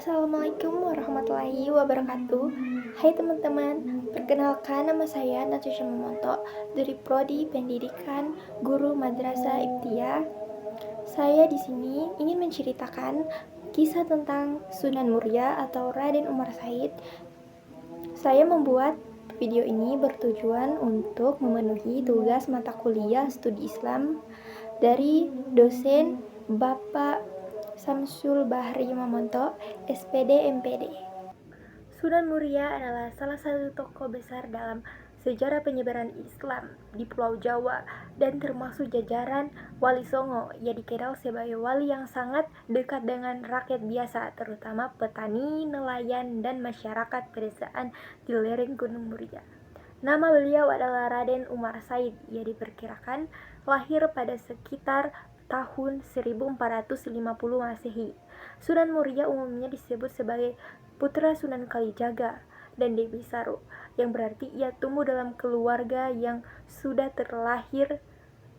Assalamualaikum warahmatullahi wabarakatuh. Hai teman-teman, perkenalkan nama saya Natasha Mamonto dari Prodi Pendidikan Guru Madrasah Ibtidaiyah. Saya di sini ingin menceritakan kisah tentang Sunan Muria atau Raden Umar Said. Saya membuat video ini bertujuan untuk memenuhi tugas mata kuliah studi Islam dari dosen Bapak Samsul Bahri Mamonto, SPD MPD. Sunan Muria adalah salah satu tokoh besar dalam sejarah penyebaran Islam di Pulau Jawa dan termasuk jajaran Wali Songo. Ia dikenal sebagai wali yang sangat dekat dengan rakyat biasa, terutama petani, nelayan, dan masyarakat pedesaan di lereng Gunung Muria. Nama beliau adalah Raden Umar Said. Ia diperkirakan lahir pada sekitar tahun 1450 Masehi. Sunan Muria umumnya disebut sebagai putra Sunan Kalijaga dan Dewi Saru, yang berarti ia tumbuh dalam keluarga yang sudah terlahir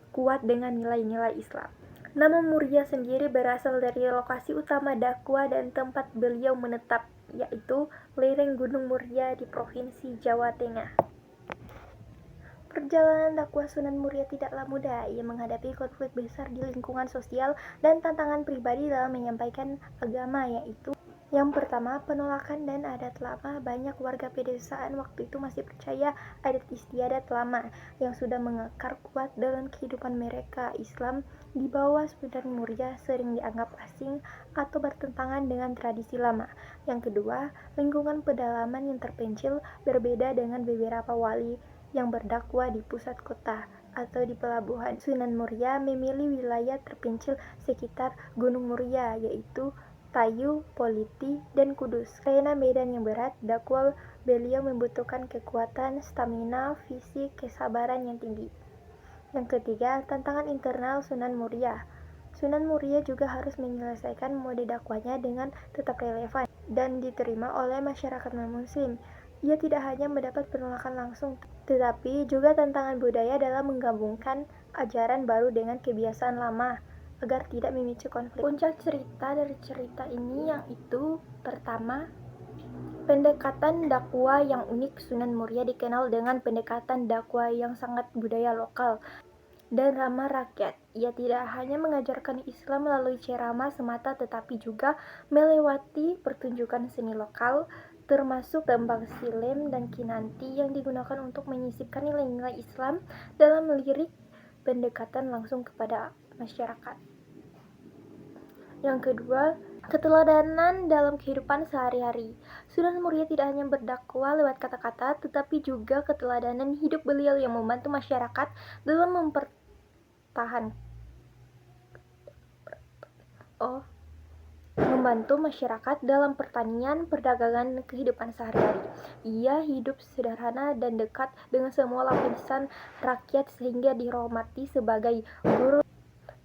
kuat dengan nilai-nilai Islam. Nama Muria sendiri berasal dari lokasi utama dakwah dan tempat beliau menetap, yaitu lereng Gunung Muria di Provinsi Jawa Tengah. Perjalanan dakwah Sunan Muria tidaklah mudah. Ia menghadapi konflik besar di lingkungan sosial dan tantangan pribadi dalam menyampaikan agama, yaitu yang pertama, penolakan dan adat lama. Banyak warga pedesaan waktu itu masih percaya adat istiadat lama yang sudah mengakar kuat dalam kehidupan mereka. Islam di bawah Sunan Muria sering dianggap asing atau bertentangan dengan tradisi lama. Yang kedua, lingkungan pedalaman yang terpencil berbeda dengan beberapa wali yang berdakwah di pusat kota atau di pelabuhan. Sunan Muria memilih wilayah terpencil sekitar Gunung Muria, yaitu Tayu, Politi, dan Kudus. Karena medan yang berat, dakwah beliau membutuhkan kekuatan, stamina, fisik, kesabaran yang tinggi. Yang ketiga, tantangan internal Sunan Muria. Sunan Muria juga harus menyelesaikan mode dakwahnya dengan tetap relevan dan diterima oleh masyarakat non-muslim. Ia tidak hanya mendapat penolakan langsung, tetapi juga tantangan budaya dalam menggabungkan ajaran baru dengan kebiasaan lama agar tidak memicu konflik. Puncak cerita dari cerita ini yaitu pertama, pendekatan dakwah yang unik. Sunan Muria dikenal dengan pendekatan dakwah yang sangat budaya lokal dan ramah rakyat. Ia tidak hanya mengajarkan Islam melalui ceramah semata, tetapi juga melewati pertunjukan seni lokal, termasuk tembang silem dan kinanti yang digunakan untuk menyisipkan nilai-nilai Islam dalam lirik pendekatan langsung kepada masyarakat. Yang kedua, keteladanan dalam kehidupan sehari-hari. Sunan Muria tidak hanya berdakwah lewat kata-kata, tetapi juga keteladanan hidup beliau yang membantu masyarakat dalam membantu masyarakat dalam pertanian, perdagangan, dan kehidupan sehari-hari. Ia hidup sederhana dan dekat dengan semua lapisan rakyat sehingga dihormati sebagai guru.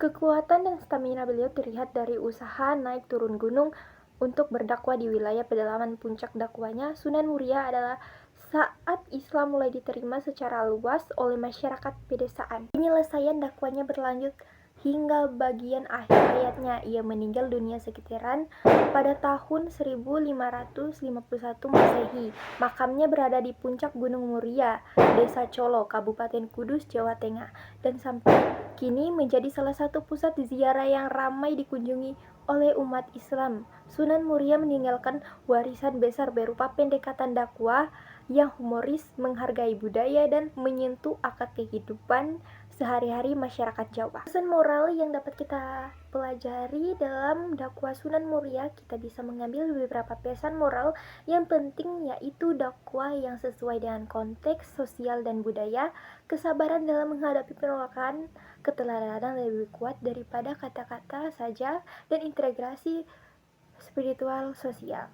Kekuatan dan stamina beliau terlihat dari usaha naik turun gunung untuk berdakwah di wilayah pedalaman. Puncak dakwahnya Sunan Muria adalah saat Islam mulai diterima secara luas oleh masyarakat pedesaan. Penyelesaian dakwahnya berlanjut hingga bagian akhir hayatnya. Ia meninggal dunia sekitaran pada tahun 1551 Masehi. Makamnya berada di puncak Gunung Muria, Desa Colo, Kabupaten Kudus, Jawa Tengah, dan sampai kini menjadi salah satu pusat ziarah yang ramai dikunjungi oleh umat Islam. Sunan Muria meninggalkan warisan besar berupa pendekatan dakwah yang humoris, menghargai budaya, dan menyentuh akar kehidupan sehari-hari masyarakat Jawa. Pesan moral yang dapat kita pelajari dalam dakwah Sunan Muria, kita bisa mengambil beberapa pesan moral yang penting, yaitu dakwah yang sesuai dengan konteks sosial dan budaya, kesabaran dalam menghadapi penolakan, keteladanan lebih kuat daripada kata-kata saja, dan integrasi spiritual sosial.